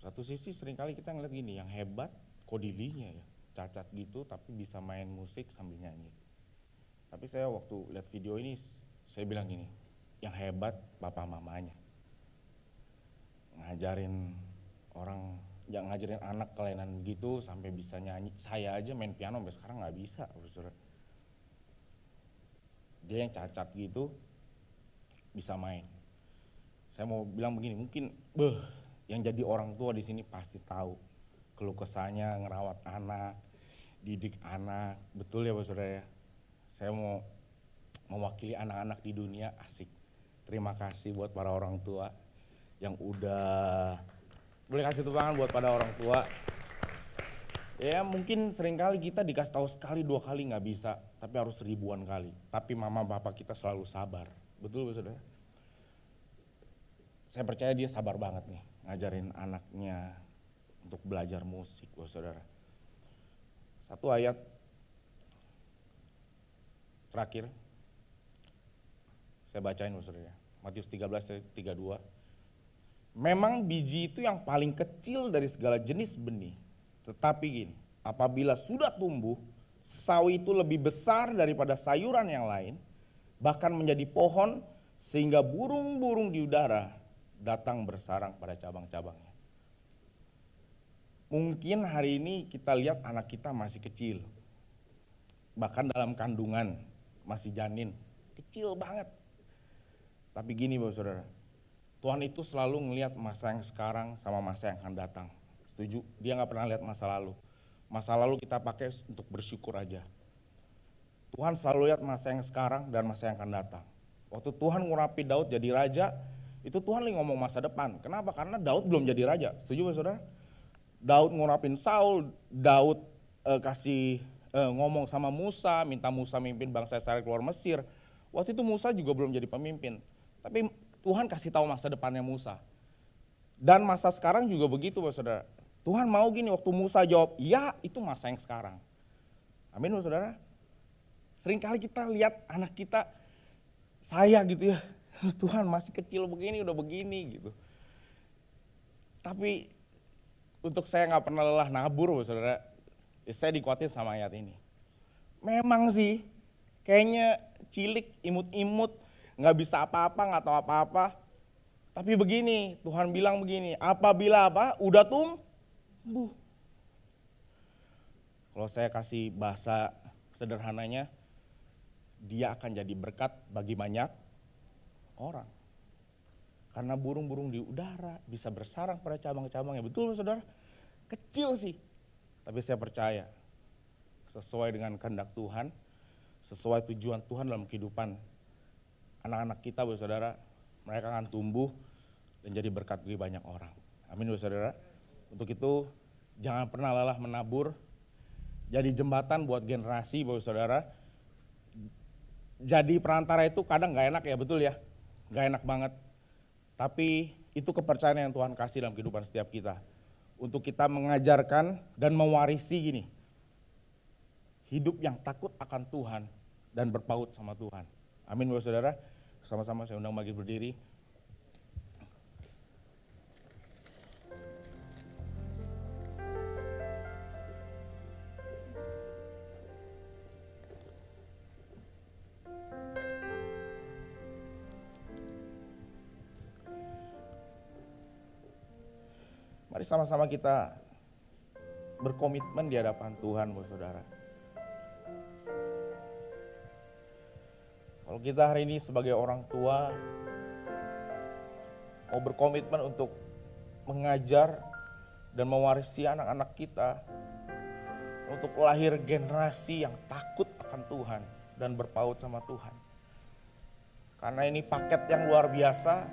Satu sisi seringkali kita ngeliat gini, yang hebat Cody Lee-nya ya, cacat gitu tapi bisa main musik sambil nyanyi. Tapi saya waktu lihat video ini, saya bilang gini, yang hebat papa mamanya. Ngajarin orang, yang ngajarin anak kelainan begitu sampai bisa nyanyi. Saya aja main piano sampai sekarang nggak bisa, saudara. Dia yang cacat gitu bisa main. Saya mau bilang begini, mungkin yang jadi orang tua di sini pasti tahu keluh kesahnya ngerawat anak, didik anak. Betul ya Bapak Saudara ya. Saya mau mewakili anak-anak di dunia, asik. Terima kasih buat para orang tua yang udah, boleh kasih tepuk tangan buat pada orang tua. Ya mungkin seringkali kita dikasih tahu sekali 2 kali nggak bisa, tapi harus ribuan kali. Tapi mama bapak kita selalu sabar. Betul Bapak Saudara? Saya percaya dia sabar banget nih ngajarin anaknya untuk belajar musik Bapak Saudara. Satu ayat terakhir saya bacain Bapak Saudara. Matius 13:32. Memang biji itu yang paling kecil dari segala jenis benih. Tetapi gini, apabila sudah tumbuh, sawi itu lebih besar daripada sayuran yang lain, bahkan menjadi pohon sehingga burung-burung di udara datang bersarang pada cabang-cabangnya. Mungkin hari ini kita lihat anak kita masih kecil, bahkan dalam kandungan masih janin, kecil banget. Tapi gini Bapak Saudara, Tuhan itu selalu ngelihat masa yang sekarang sama masa yang akan datang. Setuju? Dia nggak pernah lihat masa lalu. Masa lalu kita pakai untuk bersyukur aja. Tuhan selalu lihat masa yang sekarang dan masa yang akan datang. Waktu Tuhan ngurapi Daud jadi raja, itu Tuhan lagi ngomong masa depan. Kenapa? Karena Daud belum jadi raja. Setuju Bapak Saudara? Daud ngurapin Saul, Daud ngomong sama Musa, minta Musa mimpin bangsa Israel keluar Mesir. Waktu itu Musa juga belum jadi pemimpin. Tapi Tuhan kasih tahu masa depannya Musa. Dan masa sekarang juga begitu Bapak Saudara. Tuhan mau gini, waktu Musa jawab, ya itu masa yang sekarang. Amin Bapak Saudara. Seringkali kita lihat anak kita, saya gitu ya, Tuhan masih kecil begini udah begini gitu. Tapi untuk saya gak pernah lelah nabur Bapak Saudara, saya dikuatin sama ayat ini. Memang sih kayaknya cilik, imut-imut, gak bisa apa-apa, gak tahu apa-apa. Tapi begini, Tuhan bilang begini, apabila apa? Udah tumbuh. Kalau saya kasih bahasa sederhananya, dia akan jadi berkat bagi banyak orang. Karena burung-burung di udara bisa bersarang pada cabang-cabangnya. Betul Saudara? Kecil sih, tapi saya percaya sesuai dengan kehendak Tuhan, sesuai tujuan Tuhan dalam kehidupan anak-anak kita Bapak Saudara, mereka akan tumbuh dan jadi berkat bagi banyak orang. Amin Bapak Saudara. Untuk itu jangan pernah lelah menabur, jadi jembatan buat generasi Bapak Saudara. Jadi perantara itu kadang gak enak ya, betul ya, gak enak banget. Tapi itu kepercayaan yang Tuhan kasih dalam kehidupan setiap kita. Untuk kita mengajarkan dan mewarisi gini, hidup yang takut akan Tuhan dan berpaut sama Tuhan. Amin Bapak Saudara. Sama-sama saya undang bagi berdiri. Mari sama-sama kita berkomitmen di hadapan Tuhan Bapak Saudara. Kalau kita hari ini sebagai orang tua mau berkomitmen untuk mengajar dan mewarisi anak-anak kita untuk lahir generasi yang takut akan Tuhan dan berpaut sama Tuhan. Karena ini paket yang luar biasa,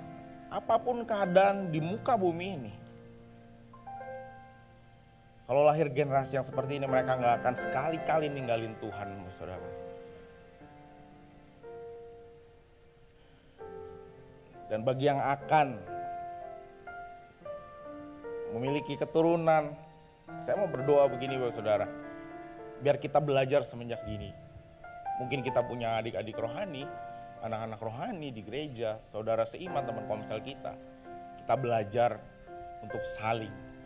apapun keadaan di muka bumi ini. Kalau lahir generasi yang seperti ini, mereka gak akan sekali-kali ninggalin Tuhan, saudara. Dan bagi yang akan memiliki keturunan, saya mau berdoa begini, saudara. Biar kita belajar semenjak dini. Mungkin kita punya adik-adik rohani, anak-anak rohani di gereja, saudara seiman, teman komsel kita. Kita belajar untuk saling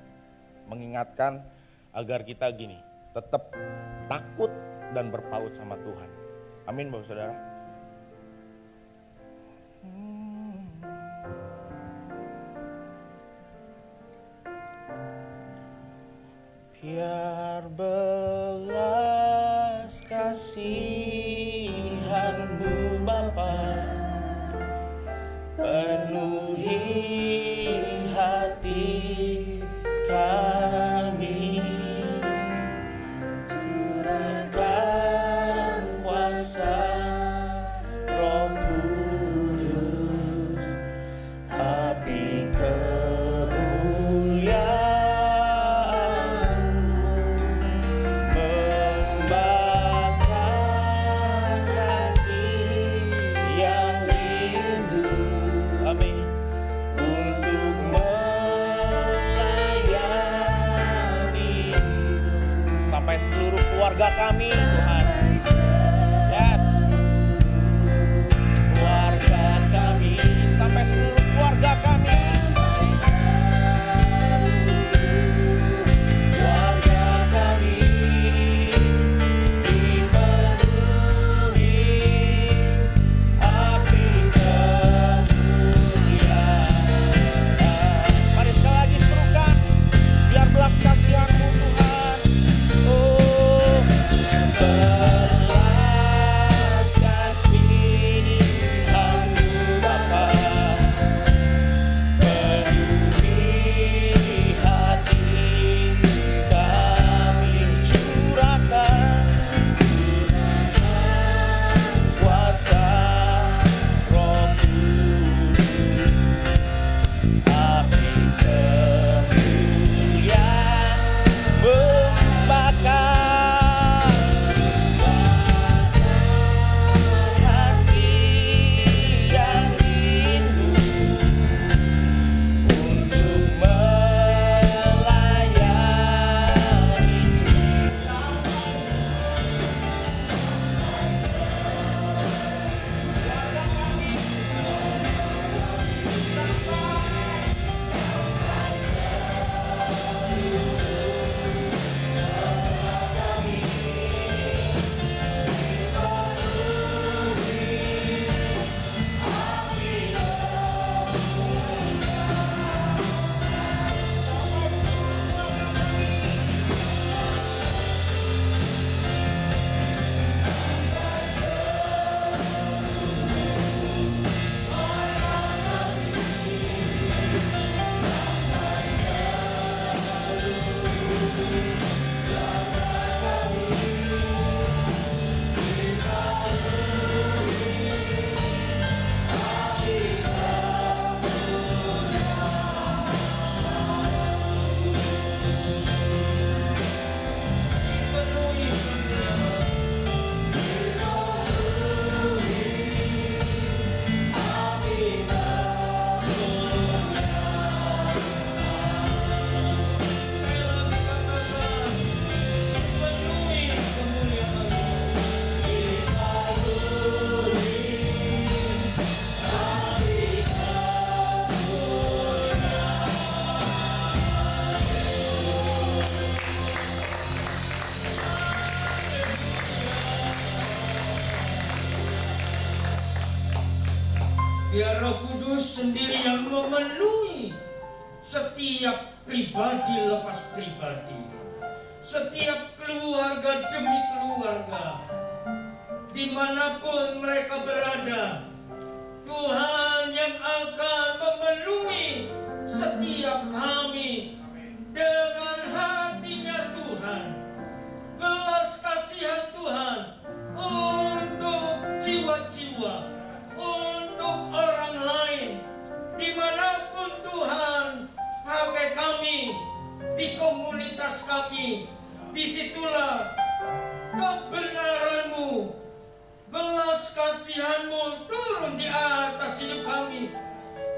mengingatkan agar kita gini, tetap takut dan berpaut sama Tuhan. Amin Bapak Saudara. Biar belas kasihan-Mu Bapa penuhi hati kami. kuasa Roh Kudus, api kemuliaan membakar hati yang rindu, amin, untuk melayani sampai seluruh keluarga kami, Tuhan. Yes, keluarga kami, sampai seluruh keluarga kami. Keluarga kami dipenuhi api kemuliaan. Mari sekali lagi serukan, biar belas kasihan-Mu Tuhan. Oh, belas kasihan-Mu Bapa, penuhi hati kami, curahkan kuasa Roh Kudus, api kemuliaan membakar hati yang rindu untuk melayani. Biar Roh Kudus sendiri yang memenuhi setiap pribadi lepas pribadi, setiap keluarga demi keluarga, dimanapun mereka berada. Tuhan yang akan memenuhi setiap kami dengan hatinya Tuhan, belas kasihan Tuhan untuk jiwa-jiwa, untuk orang lain, dimanapun Tuhan pakai kami, di komunitas kami, disitulah kebenaran-Mu, belas kasihan-Mu turun di atas hidup kami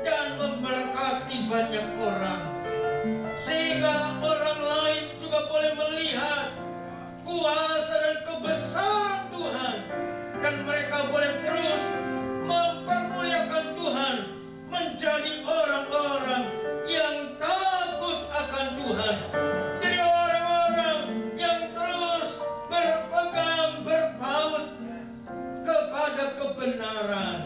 dan memberkati banyak orang, sehingga orang lain juga boleh melihat kuasa dan kebesaran Tuhan, dan mereka boleh terus mempermuliakan Tuhan, menjadi orang-orang yang takut akan Tuhan, jadi orang-orang yang terus berpegang, berpaut kepada kebenaran.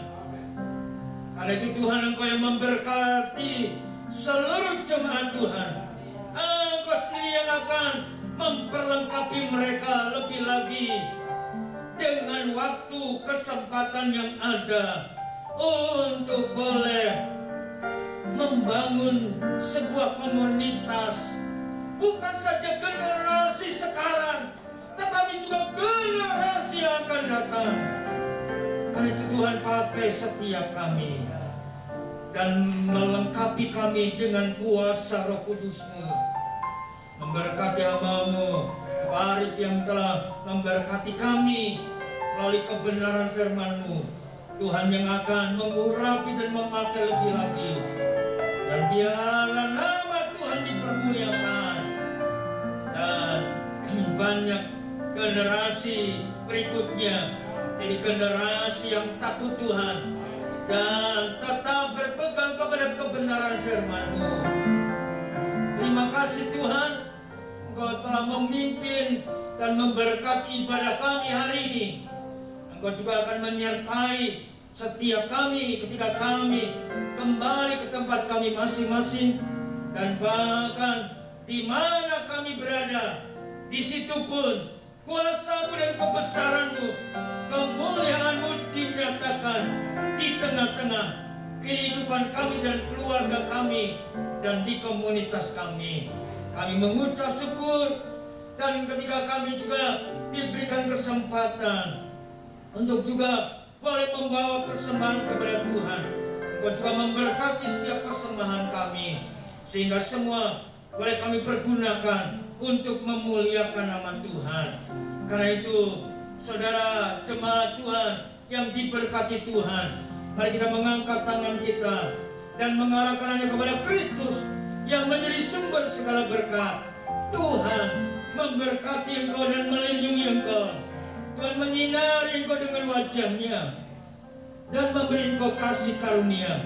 Karena itu Tuhan, Engkau yang memberkati seluruh jemaat Tuhan. Engkau sendiri yang akan memperlengkapi mereka lebih lagi dengan waktu, kesempatan yang ada untuk boleh membangun sebuah komunitas, bukan saja generasi sekarang, tetapi juga generasi yang akan datang. Karena itu Tuhan pakai setiap kami dan melengkapi kami dengan kuasa Roh Kudus-Mu. Memberkati hamba-Mu Pak Arif yang telah memberkati kami melalui kebenaran firman-Mu. Tuhan yang akan mengurapi dan memakai lebih lagi. Dan biarlah nama Tuhan dipermuliakan. Dan banyak generasi berikutnya jadi generasi yang takut Tuhan dan tetap berpegang kepada kebenaran firman-Mu. Terima kasih Tuhan, Engkau telah memimpin dan memberkati ibadah kami hari ini. Engkau juga akan menyertai setiap kami ketika kami kembali ke tempat kami masing-masing. Dan bahkan di mana kami berada, di situ pun kuasa-Mu dan kebesaran-Mu, kemuliaan-Mu dinyatakan di tengah-tengah kehidupan kami dan keluarga kami dan di komunitas kami. Kami mengucap syukur, dan ketika kami juga diberikan kesempatan untuk juga boleh membawa persembahan kepada Tuhan, Engkau juga memberkati setiap persembahan kami, sehingga semua boleh kami pergunakan untuk memuliakan nama Tuhan. Karena itu, saudara jemaat Tuhan yang diberkati Tuhan, mari kita mengangkat tangan kita dan mengarahkan hanya kepada Kristus yang menjadi sumber segala berkat. Tuhan memberkati engkau dan melindungi engkau. Tuhan menyinari engkau dengan wajah-Nya dan memberi engkau kasih karunia.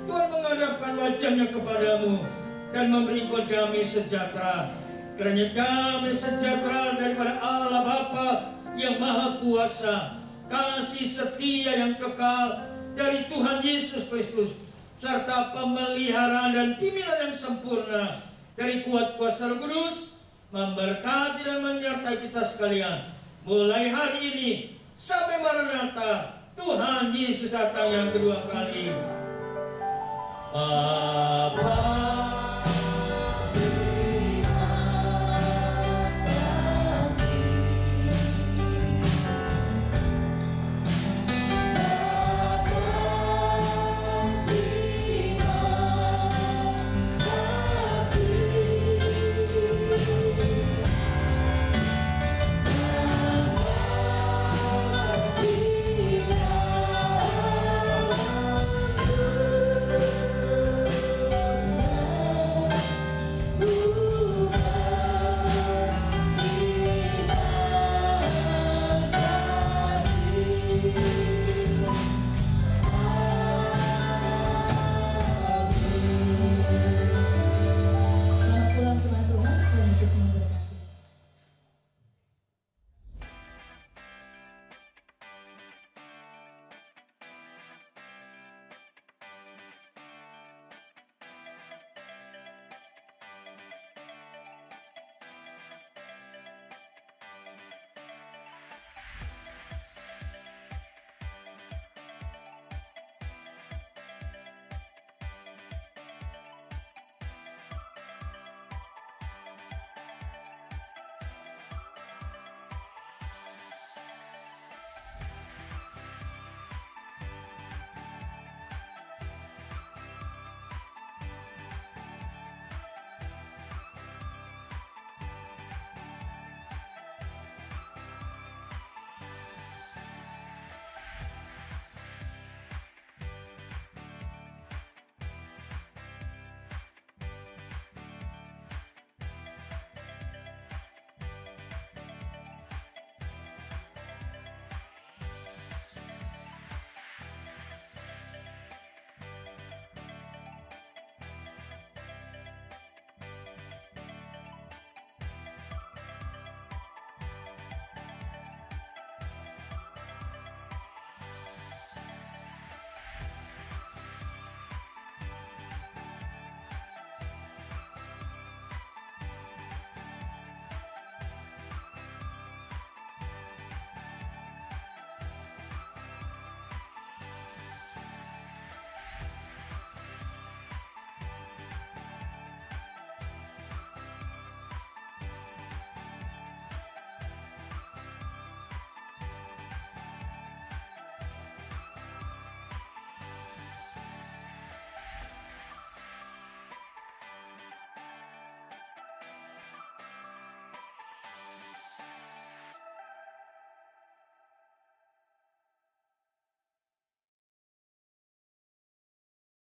Tuhan menghadapkan wajah-Nya kepadamu dan memberi engkau damai sejahtera. Kiranya damai sejahtera daripada Allah Bapa yang Maha Kuasa, kasih setia yang kekal dari Tuhan Yesus Kristus, serta pemeliharaan dan pimpinan yang sempurna dari kuat kuasa Roh Kudus memberkati dan menyertai kita sekalian mulai hari ini sampai Maranatha, Tuhan Yesus datang yang kedua kali. Bapa